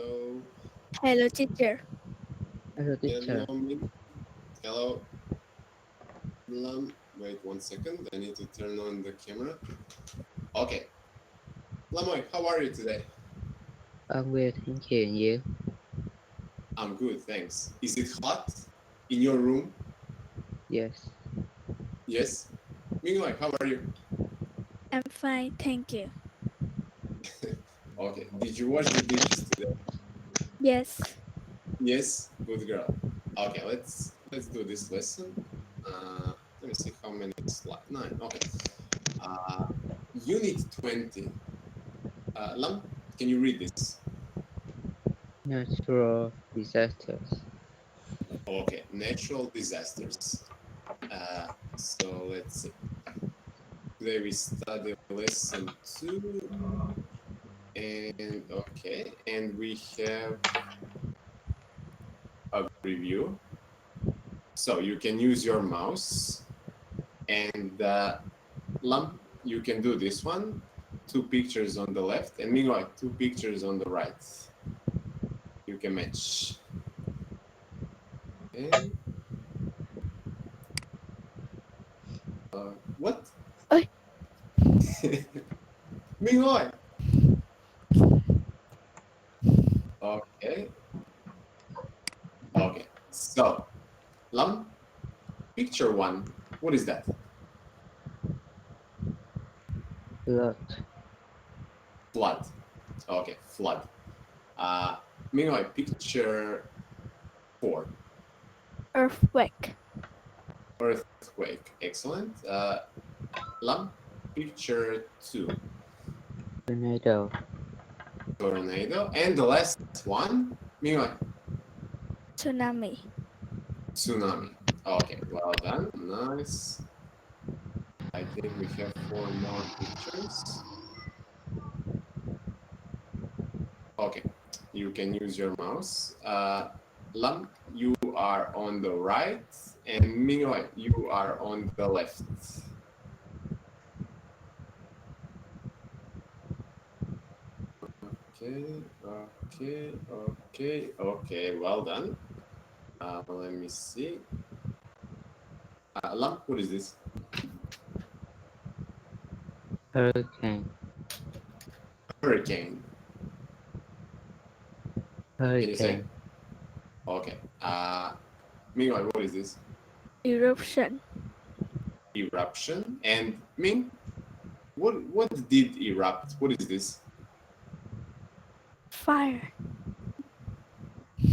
Hello. Hello, teacher. Hello, Hello, teacher. Minh. Hello. Wait 1 second. I need to turn on the camera. Okay. Lamoy, how are you today? I'm well, thank you. And you? I'm good, thanks. Is it hot in your room? Yes. Yes. Mingloy, how are you? I'm fine, thank you. Okay. Did you wash the dishes today? Yes. Yes. Good girl. Okay, let's do this lesson. Let me see how many slides. 9. Okay. Uh, Unit 20. Lam, can you read this? Natural disasters. Okay, natural disasters. So let's see. Today we study lesson 2, and okay, and we have a review. So you can use your mouse, and Lam, you can do this one. 2 pictures on the left, and meanwhile 2 pictures on the right. You can match. Okay. What? Oi, Meanwhile. Okay. Okay. So, Lam, picture 1. What is that? Flood. Flood. Okay, flood. Uh, Meanwhile, picture 4. earthquake. Earthquake. Excellent. Lam, picture 2. Tornado. Tornado. And the last one. Meanwhile, Tsunami. tsunami. Okay, well done. Nice. I think we have 4 more pictures. Okay, you can use your mouse. Lam, you are on the right, and Mingwei, you are on the left. Okay, okay. Well done. Let me see. Lam, what is this? Hurricane. Hurricane. Can you say? Hurricane. Okay. Mingwei, what is this? Eruption. Eruption. And Ming, what did erupt? What is this? Fire.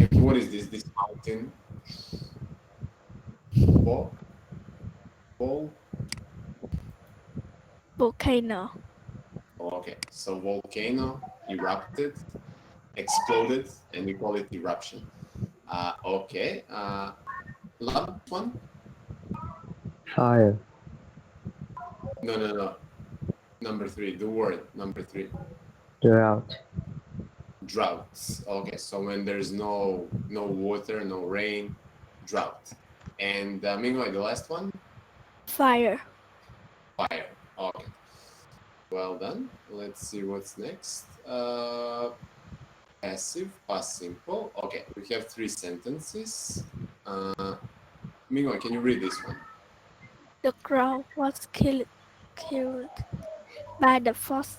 And what is this? This mountain? Ball? Ball? Volcano. Okay, so volcano erupted, exploded, and we call it eruption. Okay, last one? Fire. No. Number 3, the word number 3. Drought. Drought. Okay, so when there's no water, no rain, drought. And meanwhile, the last one? Fire. Fire. Okay, well done. Let's see what's next. Passive, past simple. Okay, we have 3 sentences. Meanwhile, can you read this one? The crow was killed by the fox.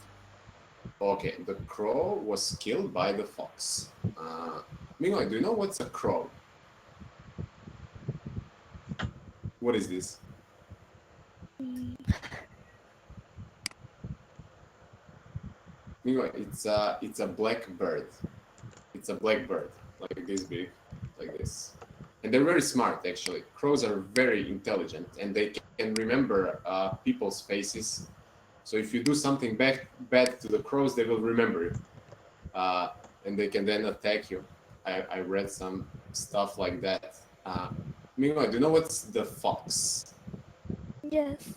Okay, the crow was killed by the fox. Meanwhile, do you know what's a crow? What is this? Mm, Meanwhile, it's a black bird. It's a black bird, like this big, like this. And they're very smart, actually. Crows are very intelligent, and they can remember people's faces. So if you do something bad to the crows, they will remember you, and they can then attack you. I read some stuff like that. Meanwhile, do you know what's the fox? yes.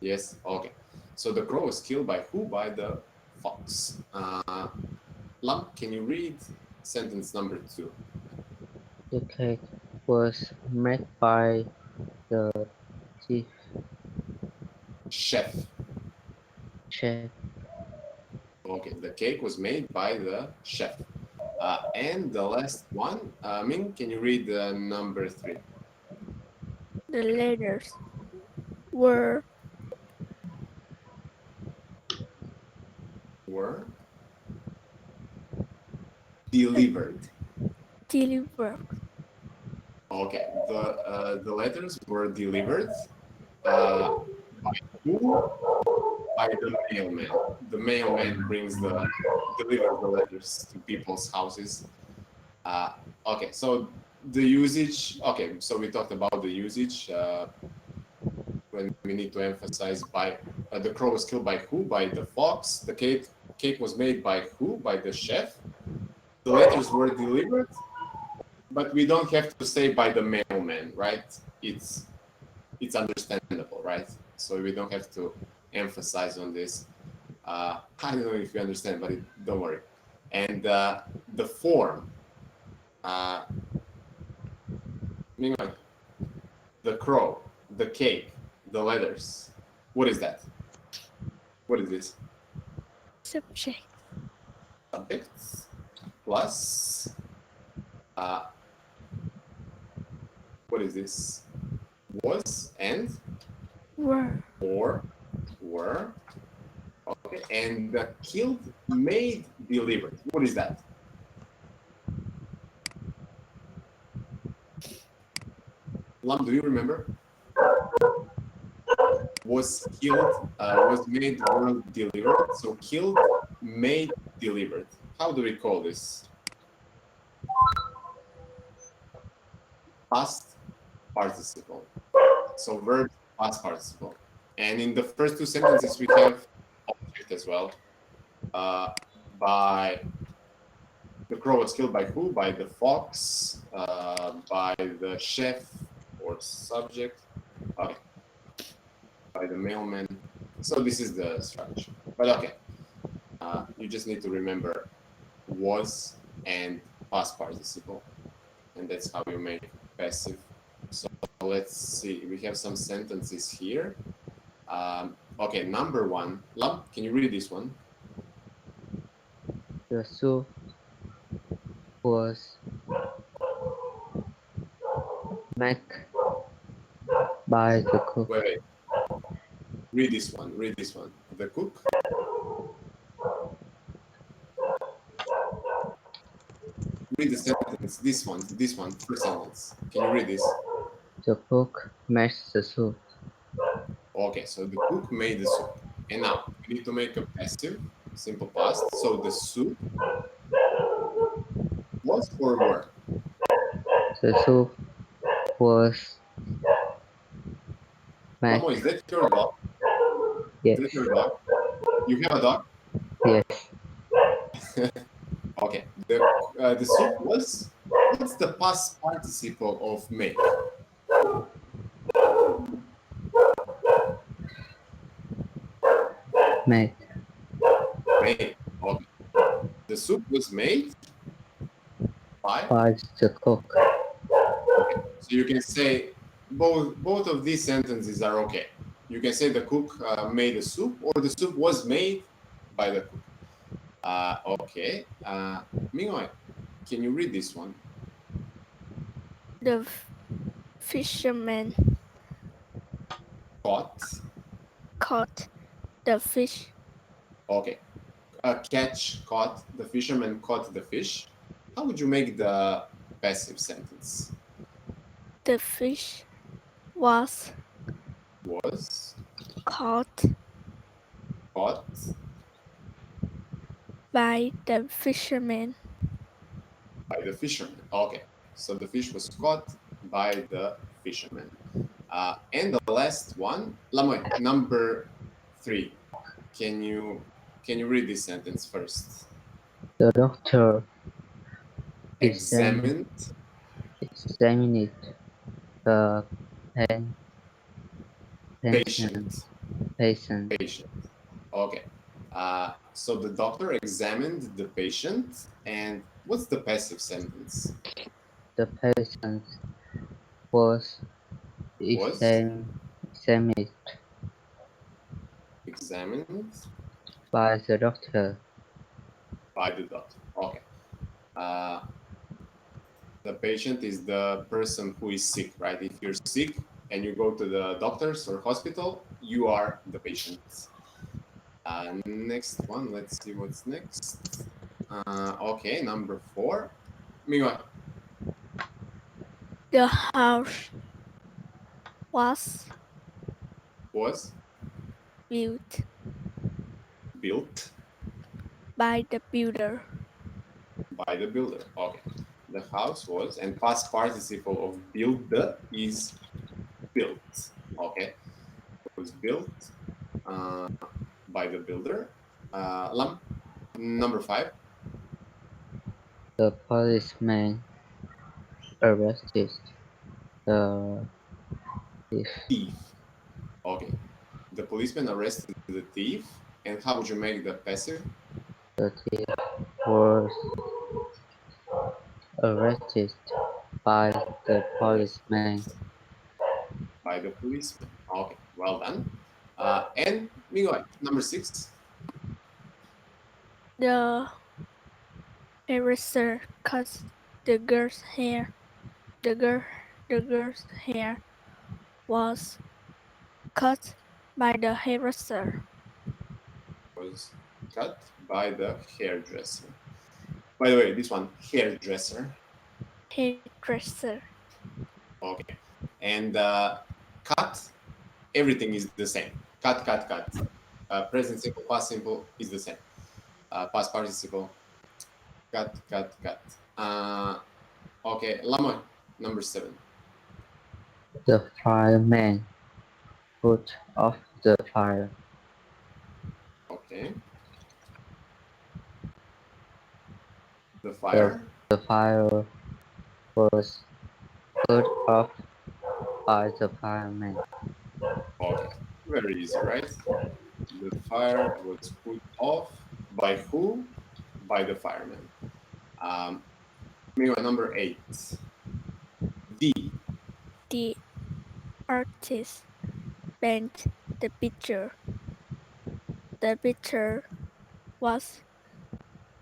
Yes. Okay. So the crow was killed by who? By the fox. Lam, can you read sentence number 2? The cake was made by the chief Chef. chef. Okay, the cake was made by the chef. And the last one, Minh, can you read number 3? The letters were Were delivered. delivered. Okay, the letters were delivered uh, by who? By the mailman. The mailman delivers the letters to people's houses. Okay, so the usage. Okay, so we talked about the usage when we need to emphasize by the crow was killed by who? By the fox. The cake was made by who? By the chef. The letters were delivered, but we don't have to say by the mailman, right? It's understandable, right? So we don't have to emphasize on this. I don't know if you understand, but don't worry. And the form, uh, meanwhile, the crow, the cake, the letters. What is that? What is this? Subject. Subjects plus uh, what is this? Was and Were. or were. Okay, and killed, made, delivered. What is that? Lam, do you remember? Was killed, was made, were delivered. So killed, made, delivered. How do we call this? Past participle. So verb, past participle. And in the first two sentences, we have object as well. By the crow was killed by who? By the fox, by the chef or subject, okay, by the mailman. So this is the structure. But okay, you just need to remember was and past participle, and that's how you make passive. So let's see. We have some sentences here. Okay, number 1. Lam, can you read this one? The soup was made by the cook. Wait. Read this one. Read this one. The cook. Read the sentence. This one, first sentence. Can you read this? The cook made the soup. Okay, so the cook made the soup. And now we need to make a passive, simple past. So the soup was or were? The soup was made. Mamo, is that your dog? Yes, Is that your dog? You have a dog? yes. Okay. The soup was. What's the past participle of make? Made Made. Okay. The soup was made by. by the cook. Okay. So you can say both of these sentences are okay. You can say the cook made the soup, or the soup was made by the cook. Okay. Mingoi, can you read this one? The fisherman Caught. caught the fish. Okay. Catch, caught. The fisherman caught the fish. How would you make the passive sentence? The fish was Was caught caught by the fisherman. by the fisherman. Okay. So the fish was caught by the fisherman. And the last one, Lamoy, number 3. Can you read this sentence first? The doctor Examined examined the pen, patient. patient. Okay. So the doctor examined the patient, and what's the passive sentence? The patient was Was examined examined by the doctor. By the doctor. Okay. Uh, the patient is the person who is sick, right? If you're sick and you go to the doctors or hospital, you are the patient. Next one, let's see what's next. Okay, number 4. Miguel The house was was built built by the builder. by the builder. Okay. The house was, and past participle of build is built. Okay. It was built uh, by the builder. Number 5. The policeman arrested the thief. Thief. Okay. The policeman arrested the thief. And how would you make the passive? The thief was arrested by the Arrested policeman. by the policeman. Okay, well done. And Miguel, number 6. The hairdresser cut the girl's hair. The girl the girl's hair was cut by the hairdresser. Was cut by the hairdresser. By the way, this one, hairdresser. Hairdresser. Okay. And cut, everything is the same. Cut, cut, cut. Present simple, past simple is the same. Past participle, cut, cut, cut. Okay, Lama, number 7. The fireman put off the fire. Okay. The The, fire. the fire was put off by the fireman. Okay. Very easy, right? The fire was put off by who? By the fireman. Maybe number 8. D The artist painted the picture. The picture was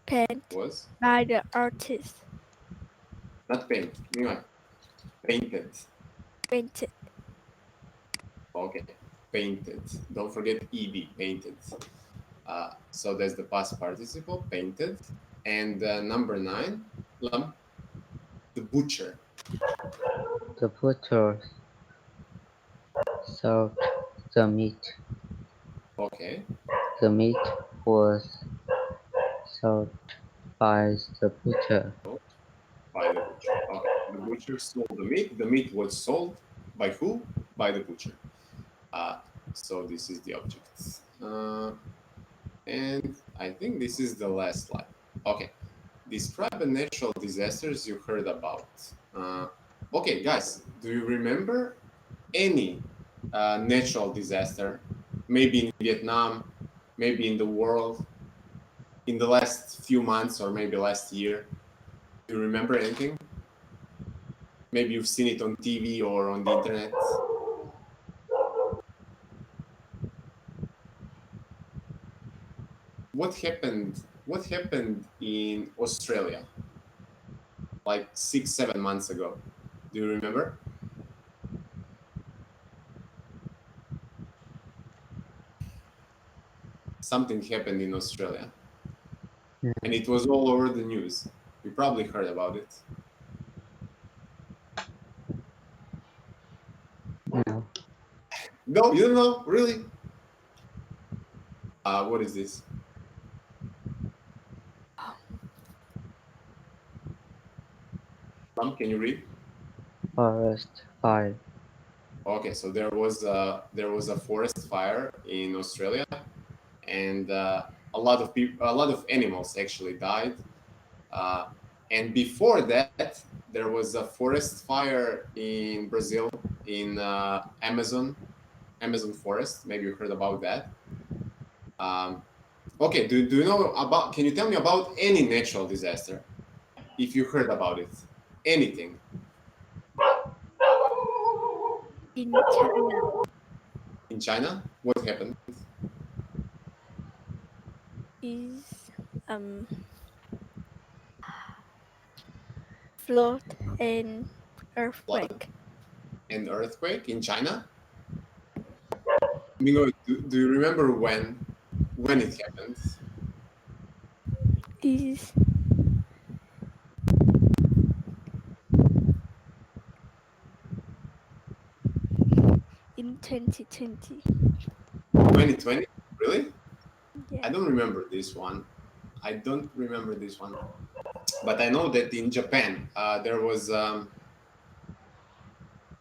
painted was by the artist. not paint. Anyway, painted. Painted. Okay, painted. Don't forget ed. Painted. So that's the past participle. Painted. And number 9. The butcher. The butcher served the meat. Okay. The meat was served by the butcher. By the butcher. Okay. The butcher sold the meat. The meat was sold by who? By the butcher. So this is the object. And I think this is the last slide. Okay. Describe the natural disasters you heard about. Okay, guys, do you remember any natural disaster? Maybe in Vietnam, maybe in the world, in the last few months, or maybe last year? Do you remember anything? Maybe you've seen it on TV or on the internet. What happened? What happened in Australia like 6, 7 months ago? Do you remember? Something happened in Australia, and it was all over the news. You probably heard about it. No, No, you don't know, really? What is this? Can you read? forest fire. Okay, so there was a forest fire in Australia, and a lot of people, a lot of animals actually died. Uh, and before that, there was a forest fire in Brazil, in Amazon forest. Maybe you heard about that. Um, okay, do you know about? Can you tell me about any natural disaster if you heard about it? Anything In China in China? What happened? is um flood and Flood earthquake. and earthquake in China. Mingo, do you remember when it happened? Is in 2020. 2020? Really? Yeah. I don't remember this one. I don't remember this one. But I know that in Japan, there was a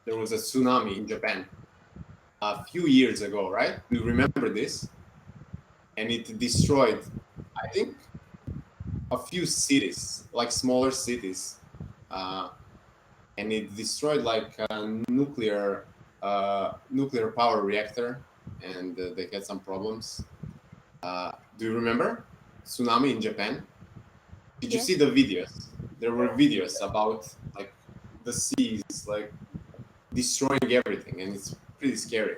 tsunami in Japan a few years ago, right? Do you remember this? And it destroyed, I think, a few cities, like smaller cities, uh, and it destroyed like a nuclear power reactor, and they had some problems. Do you remember tsunami in Japan? Did you Yes. see the videos? There were videos about like the seas like destroying everything, and it's pretty scary.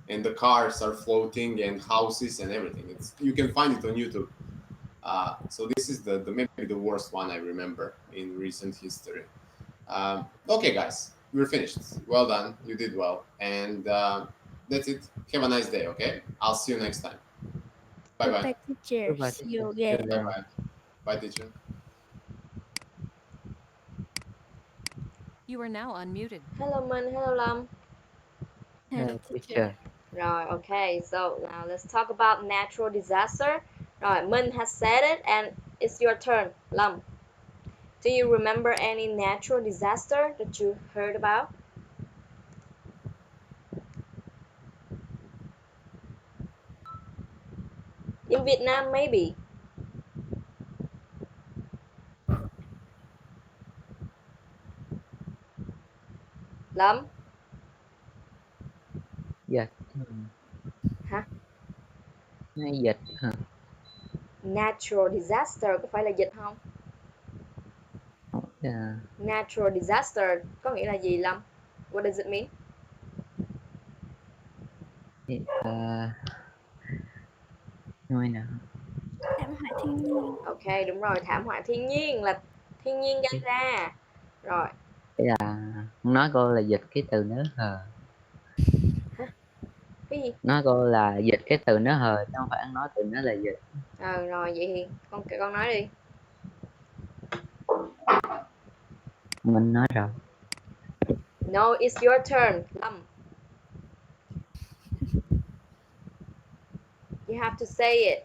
And the cars are floating, and houses and everything. It's you can find it on YouTube. So this is the maybe the worst one I remember in recent history. Okay, guys, we're finished. Well done, you did well, and that's it. Have a nice day. Okay, I'll see you next time. Bye bye. Goodbye, teacher. Goodbye, See you teacher. See you again. Bye again. bye. Bye, teacher. You are now unmuted. Hello Minh, hello Lâm. Hello, Hello, teacher. teacher. Rồi, okay, so now let's talk about natural disaster. Rồi, Minh has said it and it's your turn. Lâm, do you remember any natural disaster that you heard about? In Vietnam, maybe. Lâm, Dịch. hả? Hay dịch hả? Natural disaster có phải là dịch không? Yeah. Natural disaster có nghĩa là gì Lâm? What does it mean? Nói nào. Thảm họa thiên nhiên. Okay, đúng rồi, thảm họa thiên nhiên là thiên nhiên gây ra. Rồi, Đây là nói cô là dịch cái từ nớ hờ. cái gì? Nói cô là dịch cái từ nớ hờ, chứ không phải nói từ nó là dịch. Rồi vậy thì con nói đi. Mình nói rồi. No, it's your turn. Lâm. You have to say it.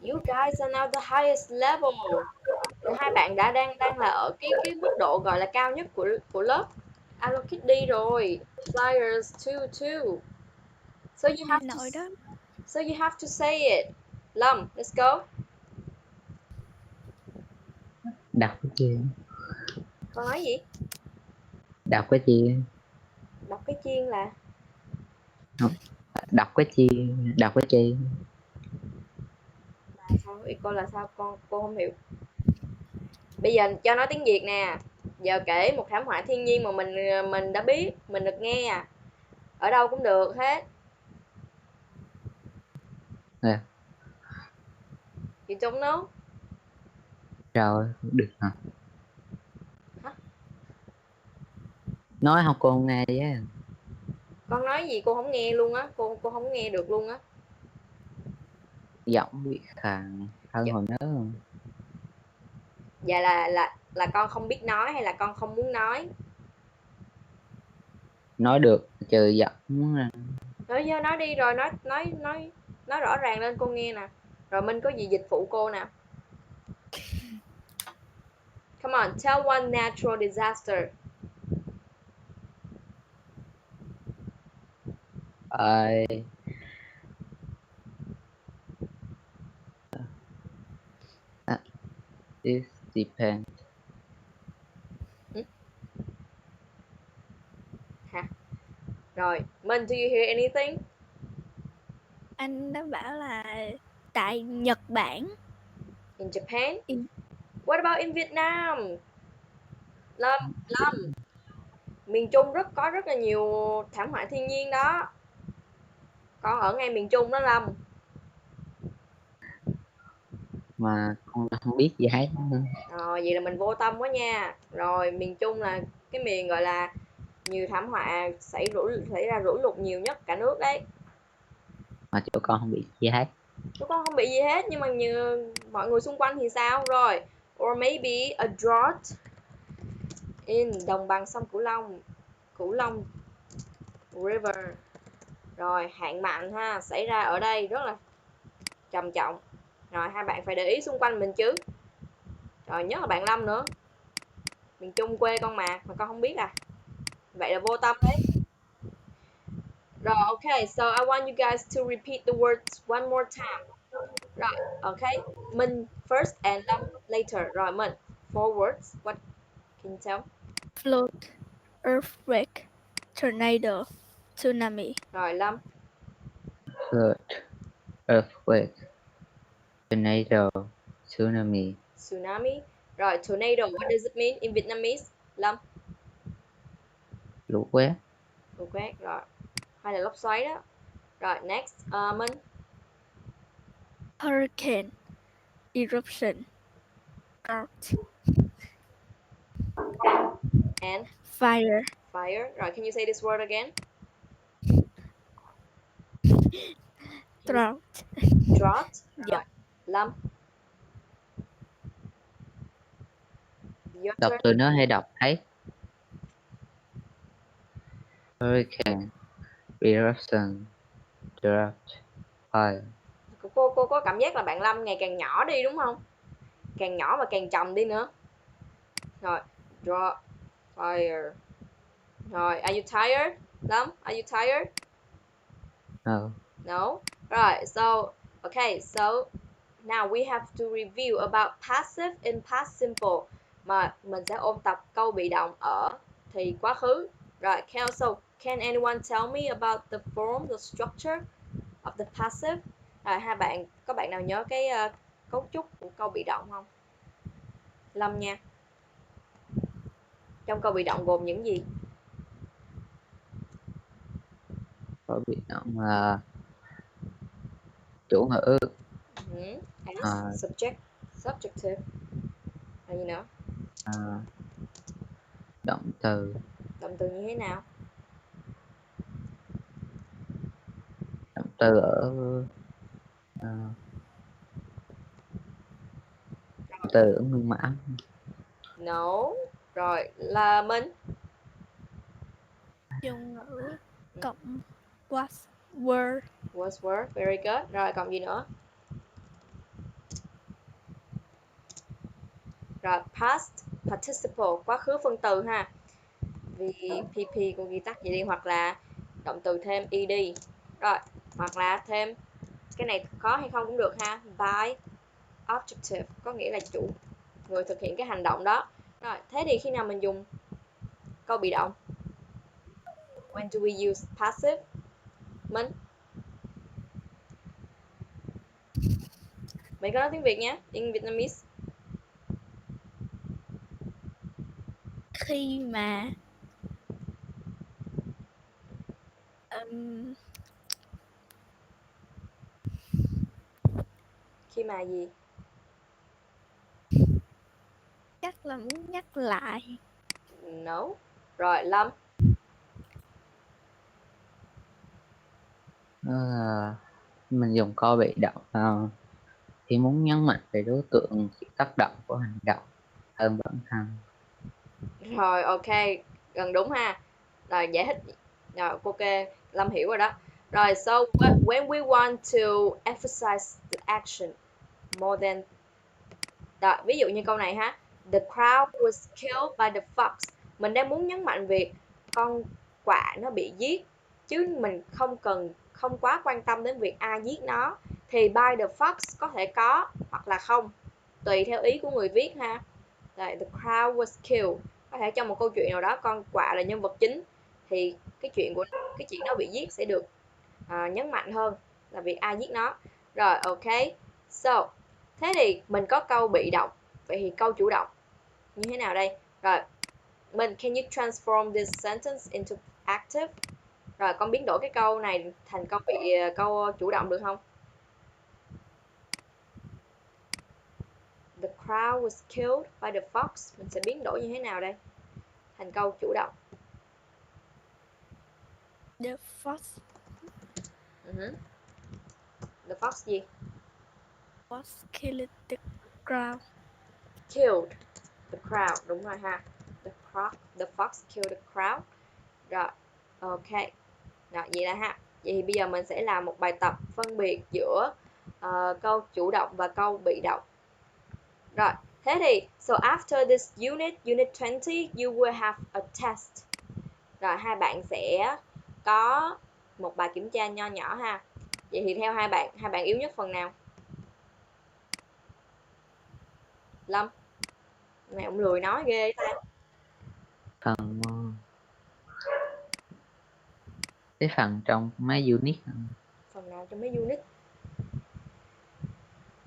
You guys are now the highest level. Hai bạn đã đang là ở cái mức độ gọi là cao nhất của lớp Alo Kitty rồi. Flyers 2 So you have to Nổi đó. so you have to say it. Lâm, let's go. Đọc cái chiên. Con nói gì? Đọc cái chiên. Đọc cái chiên là Không. Đọc cái chiên. Đọc cái chiên. sao? Ý cô là sao cô không hiểu. Bây giờ cho nói tiếng Việt nè. Giờ kể một thảm họa thiên nhiên mà mình đã biết, mình được nghe à. Ở đâu cũng được hết. Yeah. You don't know? Rồi, được hả? Hả? Nói không cô không nghe chứ. Con nói gì cô không nghe luôn á, cô không nghe được luôn á. Giọng bị khàn hơn hồi nữa. Dạ là con không biết nói hay là con không muốn nói? Nói được trừ giọng. Nói đi rồi nói rõ ràng lên cô nghe nè. Rồi Minh có gì dịch phụ cô nè. Come on, tell one natural disaster. It depends. Hả? Rồi, Minh, do you hear anything? Anh đã bảo là tại Nhật Bản. In Japan? In... What about in Vietnam? Lâm, miền Trung có rất là nhiều thảm họa thiên nhiên đó. Con ở ngay miền Trung đó Lâm. mà con không biết gì hết. Rồi vậy là mình vô tâm quá nha. Rồi miền Trung là cái miền gọi là nhiều thảm họa xảy ra lũ lụt nhiều nhất cả nước đấy. Mà chỗ con không bị gì hết. Chúng con không bị gì hết nhưng mà mọi người xung quanh thì sao? Rồi, or maybe a drought in đồng bằng sông Cửu Long River. Rồi, hạn mặn ha, xảy ra ở đây rất là trầm trọng. Rồi, hai bạn phải để ý xung quanh mình chứ. Rồi, nhất là bạn Lâm nữa. Miền Trung quê con mà con không biết à. Vậy là vô tâm đấy. Rồi, okay, so I want you guys to repeat the words one more time. Rồi, okay. Minh first and Lâm later. Rồi, Minh, four words. What can you tell? Flood, earthquake, tornado, tsunami. Rồi, Lâm, Flood, earthquake, tornado, tsunami. tsunami. Rồi, tornado, what does it mean in Vietnamese? Lâm, Lũ quét, lũ quét. Rồi, hay là lốc xoáy đó. Rồi, next, Minh, Hurricane, eruption, drought, and fire, fire. Rồi, can you say this word again? drought. Drought. Dạ. Rồi, Lâm, your đọc turn. từ nó hay đọc hết. Hurricane, eruption, drought, fire. Cô có cảm giác là bạn Lâm ngày càng nhỏ đi đúng không? Càng nhỏ và càng trầm đi nữa. Rồi, drought, fire. Rồi, are you tired? Lâm, are you tired? No. No. Right. So, okay. So now we have to review about passive and past simple. Mà mình sẽ ôn tập câu bị động ở thì quá khứ. Rồi, so can anyone tell me about the form, the structure of the passive? Rồi, có bạn nào nhớ cái cấu trúc của câu bị động không? Lâm nha. Trong câu bị động gồm những gì? Có bị động là chủ ngữ, As, subject, subjective. Là gì nữa? động từ. Động từ như thế nào? Động từ ở động từ ở nguyên mã. No. Rồi, là Minh. Dùng ngữ cộng was were. Was were. Very good. Rồi, còn gì nữa? Rồi, past participle, quá khứ phân từ ha. Vì PP cô ghi tắt vậy đi, hoặc là động từ thêm ed. Rồi, hoặc là thêm cái này có hay không cũng được ha. By objective, có nghĩa là chủ người thực hiện cái hành động đó. Rồi, thế thì khi nào mình dùng câu bị động? When do we use passive? Minh có nói tiếng Việt nhé, in Vietnamese. Khi mà um, Khi mà gì? chắc là muốn nhắc lại. No. Rồi, Lâm. Mình dùng câu bị động thì muốn nhấn mạnh về đối tượng chịu tác động của hành động hơn bản thân. Rồi, ok, gần đúng ha. Rồi, giải thích. Rồi, ok, Lâm hiểu rồi đó. Rồi, so when we want to emphasize the action more than. Đó, ví dụ như câu này ha. The crowd was killed by the fox. Mình đang muốn nhấn mạnh việc con quạ nó bị giết, chứ mình không quá quan tâm đến việc ai giết nó. Thì by the fox có thể có hoặc là không, tùy theo ý của người viết ha. Rồi, the crowd was killed, có thể trong một câu chuyện nào đó con quạ là nhân vật chính, thì cái chuyện nó bị giết sẽ được nhấn mạnh hơn là việc ai giết nó. Rồi, ok. So, thế thì mình có câu bị động, vậy thì câu chủ động như thế nào đây? Rồi, mình can you transform this sentence into active? Rồi, con biến đổi cái câu này thành câu chủ động được không? crow was killed by the fox. Mình sẽ biến đổi như thế nào đây? Thành câu chủ động. The fox The fox gì? was killed the crow. Killed the crow, đúng rồi ha. The fox killed the crow. Rồi, ok. Rồi, vậy là ha. Vậy thì bây giờ mình sẽ làm một bài tập phân biệt giữa câu chủ động và câu bị động. Rồi, thế thì so after this unit 20, you will have a test. Rồi hai bạn sẽ có một bài kiểm tra nho nhỏ ha. Vậy thì theo hai bạn yếu nhất phần nào? Lâm, này ông lười nói ghê ta. Phần cái phần trong mấy unit Phần nào trong mấy unit?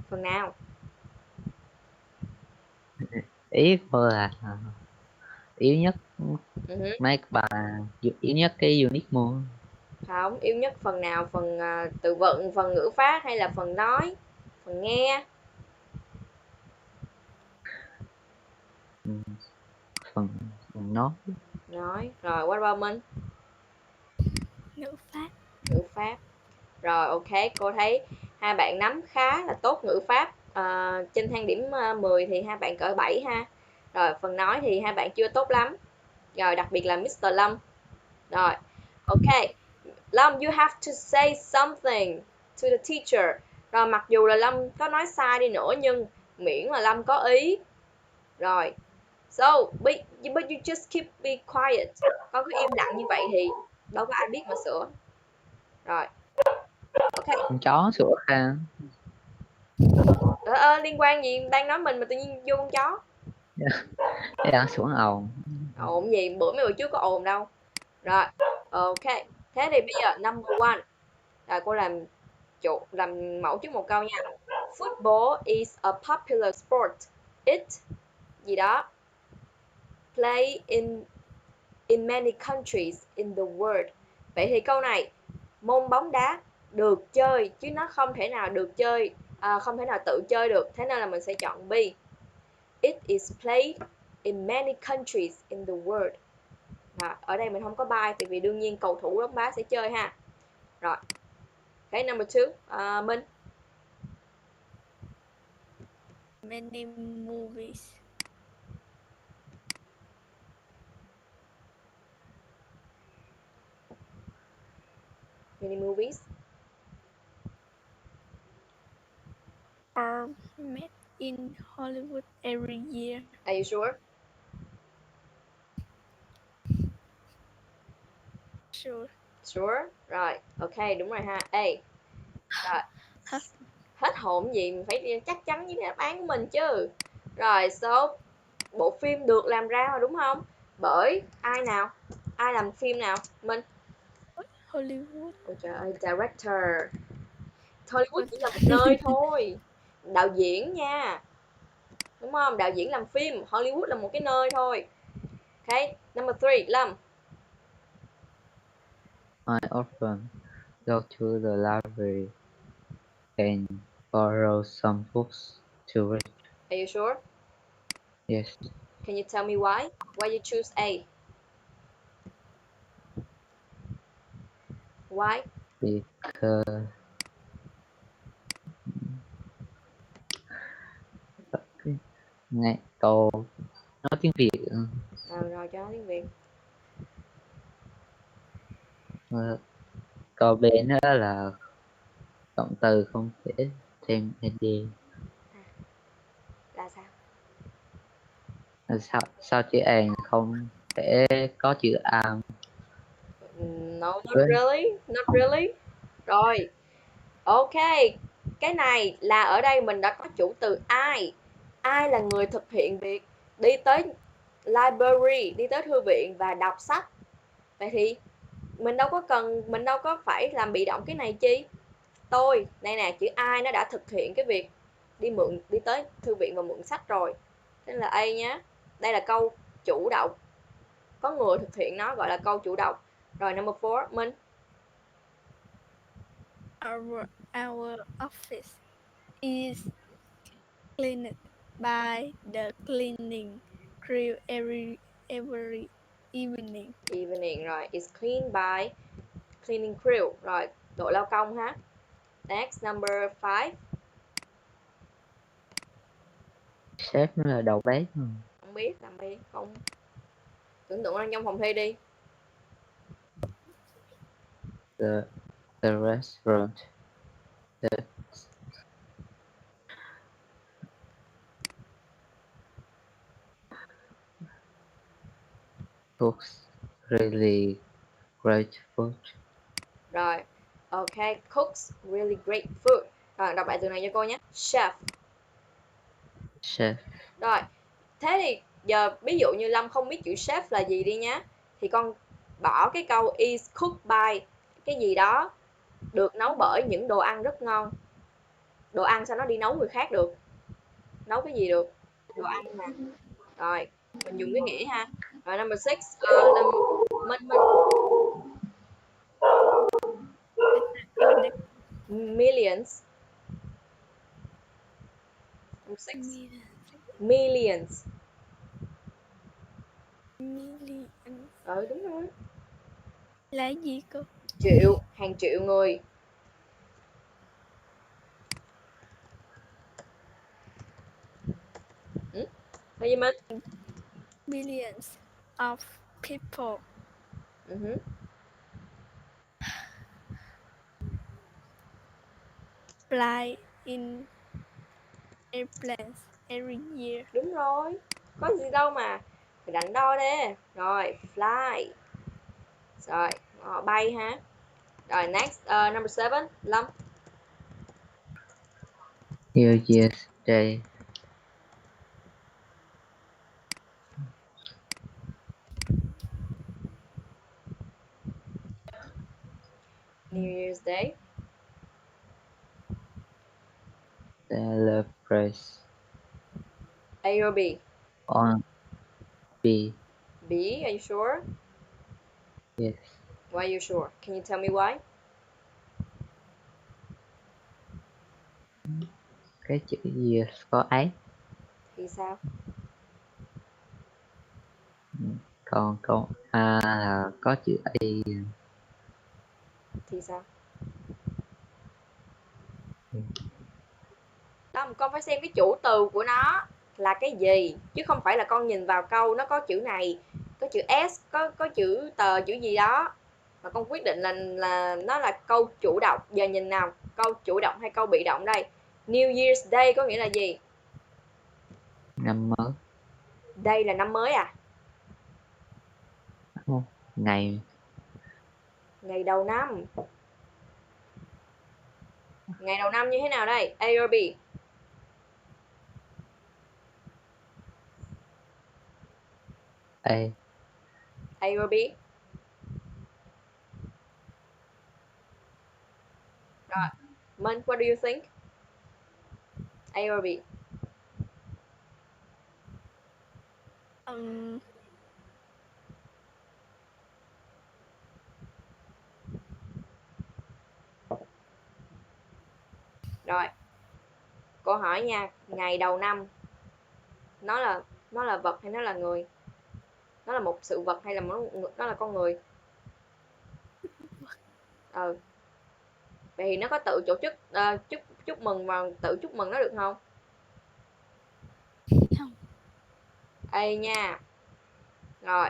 Phần nào? ý cô là yếu nhất Uh-huh. mấy bà yếu nhất cái unit mua. Không, yếu nhất phần nào? Phần từ vựng, phần ngữ pháp hay là phần nói, phần nghe? Phần nói. Nói. Rồi, what about Minh? Ngữ pháp. Ngữ pháp. Rồi, ok, cô thấy hai bạn nắm khá là tốt ngữ pháp. Trên thang điểm 10 thì hai bạn cỡ 7 ha. Rồi, phần nói thì hai bạn chưa tốt lắm. Rồi, đặc biệt là Mr. Lâm. Rồi, ok. Lâm, you have to say something to the teacher. Rồi, mặc dù là Lâm có nói sai đi nữa nhưng miễn là Lâm có ý. Rồi, so, but you just keep be quiet. Con cứ im lặng như vậy thì đâu có ai biết mà sửa. Rồi, ok. Con chó sủa ra. Liên quan gì đang nói mình mà tự nhiên vô con chó. Cái đó sủa ồn. Ồn gì, bữa mấy bữa trước có ồn đâu. Rồi, ok. Thế thì bây giờ number one. Rồi cô làm mẫu trước một câu nha. Football is a popular sport. It gì đó play in many countries in the world. Vậy thì câu này, môn bóng đá được chơi chứ nó không thể nào được chơi, không thể nào tự chơi được. Thế nên là mình sẽ chọn B. It is played in many countries in the world. Ở đây mình không có by tại vì đương nhiên cầu thủ bóng đá sẽ chơi ha. Rồi. Cái number 2, Minh. Many movies Many movies. are made in Hollywood every year. Are you sure? Sure. Sure. Rồi, ok, đúng rồi ha. A. Rồi. Hết. Hết hồn gì, mình phải chắc chắn với đáp án của mình chứ. Rồi, so bộ phim được làm ra mà đúng không? Bởi ai nào? Ai làm phim nào? Mình. Hollywood. Ôi trời ơi, director. Hollywood What? chỉ là một nơi thôi. Đạo diễn nha. Đúng không? Đạo diễn làm phim, Hollywood là một cái nơi thôi. Ok, number 3, Lâm. I often go to the library and borrow some books to read. Are you sure? Yes, Can you tell me why? Why you choose A? Why? because nghe câu nói tiếng Việt Rồi cho tiếng Việt. câu B nữa là động từ không thể thêm ed. Là sao? Sao chữ an không thể có chữ a No, not với really, not really. Rồi, ok. Cái này là ở đây mình đã có chủ từ I. I là người thực hiện việc đi tới library, đi tới thư viện và đọc sách. Vậy thì mình đâu có phải làm bị động cái này chi. Tôi, đây nè, chữ I nó đã thực hiện cái việc đi tới thư viện và mượn sách rồi. Thế là A nhé. Đây là câu chủ động. Có người thực hiện nó gọi là câu chủ động. Rồi number 4, Minh. Our office is cleaned by the cleaning crew every evening. Evening rồi. Is cleaned by cleaning crew. Rồi, đội lao công ha. Next, number 5. Sếp nó là đầu bếp mà. Không biết, làm đi. Không. Tưởng tượng ra trong phòng thi đi. The restaurant. The cooks really great food. Rồi. Ok, cooks really great food. Rồi, đọc lại từ này cho cô nhé. Chef. Chef. Rồi, thế thì giờ ví dụ như Lâm không biết chữ chef là gì đi nhá, thì con bỏ cái câu is cooked by cái gì đó được nấu bởi những đồ ăn rất ngon. Đồ ăn sao nó đi nấu người khác được? Nấu cái gì được? Đồ ăn mà. Rồi, mình dùng cái nghĩa ha. Rồi number 6, Minh millions. Number 6, millions. Million Đúng rồi. là gì cô? Triệu, hàng triệu người. Là gì Minh? Billions of people Uh-huh. fly in airplanes every year. Đúng rồi. Có gì đâu mà phải đắn đo đi. Rồi, fly. Rồi, bay ha. Rồi next, number 7, Lâm. New Year's Day. New Year's Day. Celebrate A or B? on B. B, are you sure? Yes. Why are you sure? Can you tell me why? Cái chữ years có ấy. Thì sao? Còn câu A là có chữ A. Thì sao? Ừ. Không, con phải xem cái chủ từ của nó là cái gì, chứ không phải là con nhìn vào câu nó có chữ này, có chữ S, có chữ tờ, chữ gì đó mà con quyết định là nó là câu chủ động. Giờ nhìn nào, câu chủ động hay câu bị động đây? New Year's Day có nghĩa là gì? Năm mới. Đây là năm mới à? Không. Ngày Ngày đầu năm. Ngày đầu năm như thế nào đây? A or B? A. A or B? Rồi, Minh, what do you think? A or B? Um, Rồi, câu hỏi nha, ngày đầu năm nó là vật hay nó là người? Nó là một sự vật hay là nó là con người? Ừ. Vậy thì nó có tự tổ chức chúc chúc mừng và tự chúc mừng nó được không? không. A nha. Rồi.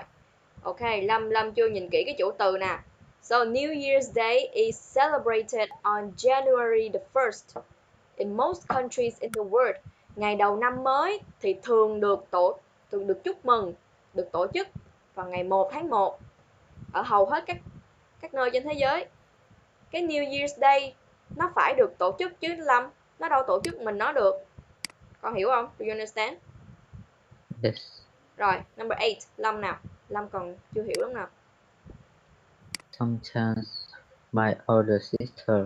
Ok, Lâm chưa nhìn kỹ cái chủ từ nè. So New Year's Day is celebrated on January the 1st in most countries in the world. Ngày đầu năm mới thì thường được chúc mừng, được tổ chức vào ngày 1 tháng 1 ở hầu hết các nơi trên thế giới. Cái New Year's Day nó phải được tổ chức chứ Lâm, nó đâu tổ chức mình nó được. Con hiểu không? Do you understand? Yes. Rồi, number 8, Lâm nào. Lâm còn chưa hiểu lắm nào. Sometimes my older sister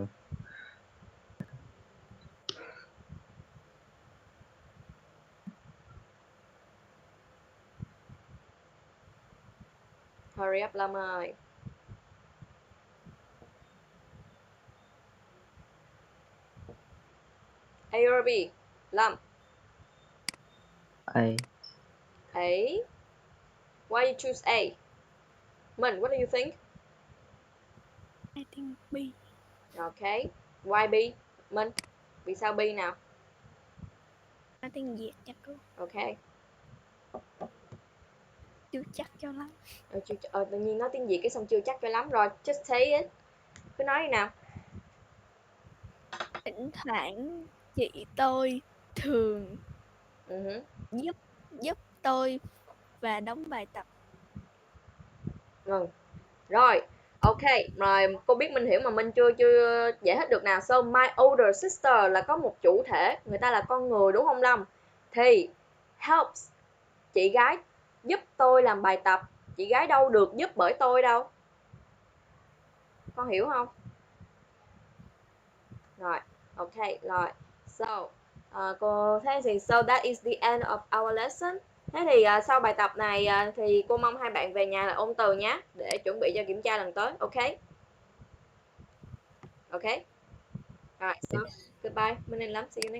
Hurry up Lâm ơi. A or B? Lâm. A. A. Why you choose A? Minh, what do you think? I think B. Okay. Why B? Minh, vì sao B nào? I think Việt chắc luôn. Okay. Chưa chắc cho lắm. Tự nhiên nói tiếng Việt cái xong chưa chắc cho lắm rồi. Just say it. Cứ nói đi nào. Thỉnh thoảng chị tôi thường giúp tôi và đóng bài tập. Rồi, ok, rồi cô biết Minh hiểu mà Minh chưa giải thích được nào. So my older sister là có một chủ thể, người ta là con người đúng không Lâm? Thì helps, chị gái giúp tôi làm bài tập. Chị gái đâu được giúp bởi tôi đâu. Con hiểu không? Rồi, ok, rồi. So, cô thế thì so that is the end of our lesson. Thế thì sau bài tập này thì cô mong hai bạn về nhà là ôn từ nhé, để chuẩn bị cho kiểm tra lần tới, ok? Ok. Alright, so goodbye. Minh and Lam, see you next